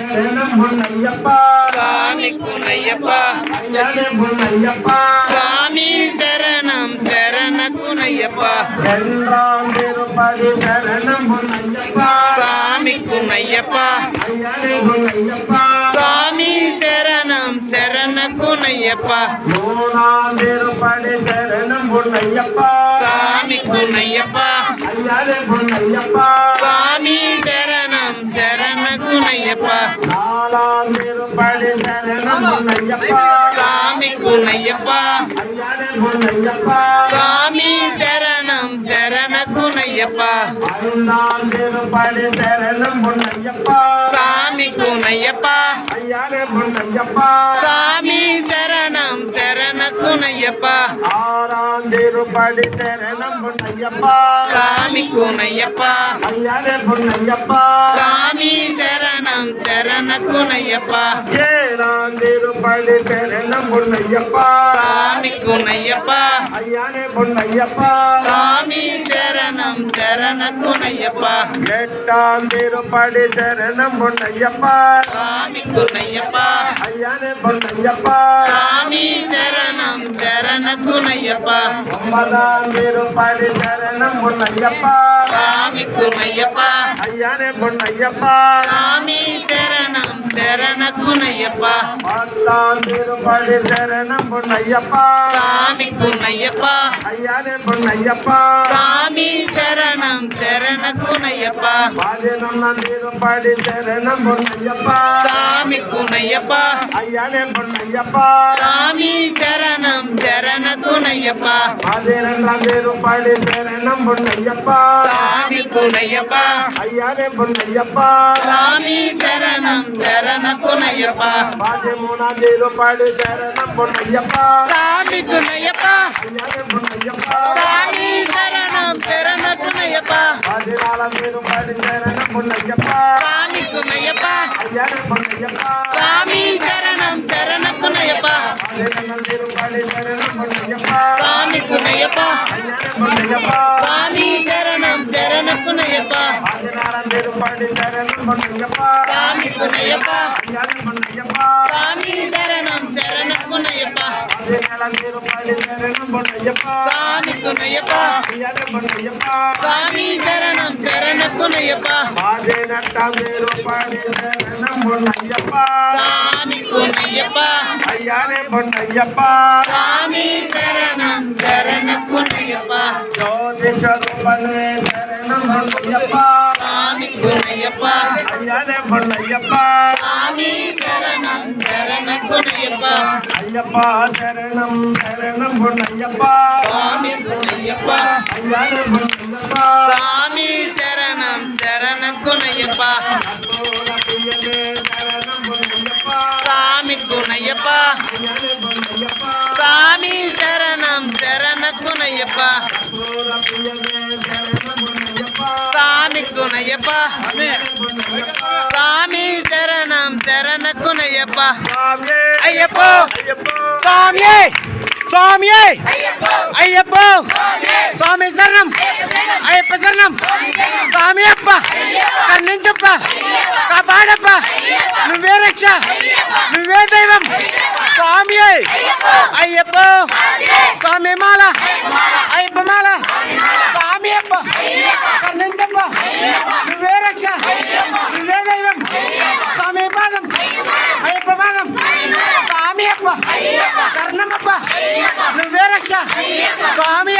சரணம் பொன்னையப்பா சாமி குனையப்பா ஐயனே பொன்னையப்பா சாமி சரணம் சரண குனையப்பா என்றாம் திருப்பதி சரணம் பொன்னையப்பா சாமி குனையப்பா ஐயனே பொன்னையப்பா சாமி சரணம் சரண குனையப்பா மூணாம் திருப்பதி சரணம் பொன்னையப்பா சாமி குனையப்பா ஐயனே பொன்னையப்பா சாமி சரணம் சரண குனையப்பா நாலாம் திருப்பதி சரணம் பொன்னையப்பா சாமி குனையப்பா ஐயனே பொன்னையப்பா சாமி சரணம் சரண குனையப்பா ஐந்தாம் திருப்பதி சரணம் பொன்னையப்பா சாமி குனையப்பா ஐயனே பொன்னையப்பா சாமி சரணம் சரண குனையப்பா ஆறாம் திருப்பதி சரணம் பொன்னையப்பா சாமி குனையப்பா ஐயனே பொன்னையப்பா சாமி சரணம் சரண குனையப்பா ஏழாம் திருப்பதி சரணம் பொன்னையப்பா சாமி குனையப்பா ஐயனே பொன்னையப்பா சாமி சரணம் சரண குனையப்பா எட்டாம் திருப்பதி சரணம் பொன்னையப்பா சாமி குனையப்பா ஐயனே பொன்னையப்பா சாமி சரணம் சரண குனையப்பா ஒன்பதாம் திருப்பதி சரணம் பொன்னையப்பா சாமி குனையப்பா ஐயனே பொன்னையப்பா சாமி சரணம் சரண குனையப்பா பத்தாம் திருப்பதி சரணம் பொன்னையப்பா சாமி குனையப்பா ஐயனே பொன்னையப்பா சாமி சரணம் சரண குனையப்பா பதினொன்னாம் திருப்பதி சரணம் பொன்னையப்பா சாமி குனையப்பா ஐயனே பொன்னையப்பா சாமி சரணம் சரண குனையப்பா பதினெண்டாம் திருப்பதி சரணம் பொன்னையப்பா சாமி குனையப்பா ஐயனே பொன்னையப்பா சாமி சரணம் சரண குனையப்பா பதிமூணாம் திருப்பதி சரணம் பொன்னையப்பா சாமி குனையப்பா ஐயனே பொன்னையப்பா சாமி சரணம் சரண குனையப்பா பதினாலாம் திருப்பதி சரணம் பொன்னையப்பா சாமி குனையப்பா ஐயனே பொன்னையப்பா சாமி சரணம் சரண குனையப்பா பதினெண்டாம் திருப்பதி சரணம் பொன்னையப்பா சாமி குனையப்பா ஐயனே பொன்னையப்பா சாமி சரணம் சரண குனையப்பா பதினாறாம் திருப்பதி சரணம் பொன்னையப்பா சாமி குனையப்பா ஐயனே பொன்னையப்பா சாமி சரணம் சரண குனையப்பா பதினேழாம் திருப்பதி சரணம் பொன்னையப்பா சாமி குனையப்பா ஐயனே பொன்னையப்பா சாமி சரணம் சரண குனையப்பா பதினெட்டாம் திருப்பதி சரணம் பொன்னையப்பா சாமி குனையப்பா ஐயனே பொன்னையப்பா சாமி சரணம் சரண குனையப்பா ஜோதிஷரூபனே சரணம் பொன்னையப்பா சாமி குனையப்பா ஐயனே பொன்னையப்பா சாமி சரணம் சரண குனையப்பா ஐயப்பா சரணம் சரணம் பொன்னையப்பா சாமி குனையப்பா ஐயனே பொன்னையப்பா சாமி சரணம் சரண குனையப்பா பிரியனே சரணம் பொன்னையப்பா சாமி குனையப்பா ஐயனே பொன்னையப்பா சாமி சரணம் சரண குனையப்பா பிரியனே சரணம் பொன்னையப்பா சாமி குனையப்பா பொன்னையப்பா சாமி சரணம் சரண குனையப்பா சாமியே ஐயப்போ ஐயப்பா சாமியே சாமியே ஐயப்போ சாமி சரணம் అయ్యప్ప శరణం స్వామి అప్ప కర్ణించప్ప కాపాడప్ప నువ్వే రక్ష నువ్వే దైవం స్వామి అయ్యప్ప స్వామి మాల అయ్యప్ప మాల స్వామి అప్ప కర్ణించప్ప నువ్వే రక్ష నువ్వే దైవం స్వామి పాదం అయ్యప్ప పాదం స్వామి అప్ప కర్ణమప్ప నువ్వే రక్ష స్వామి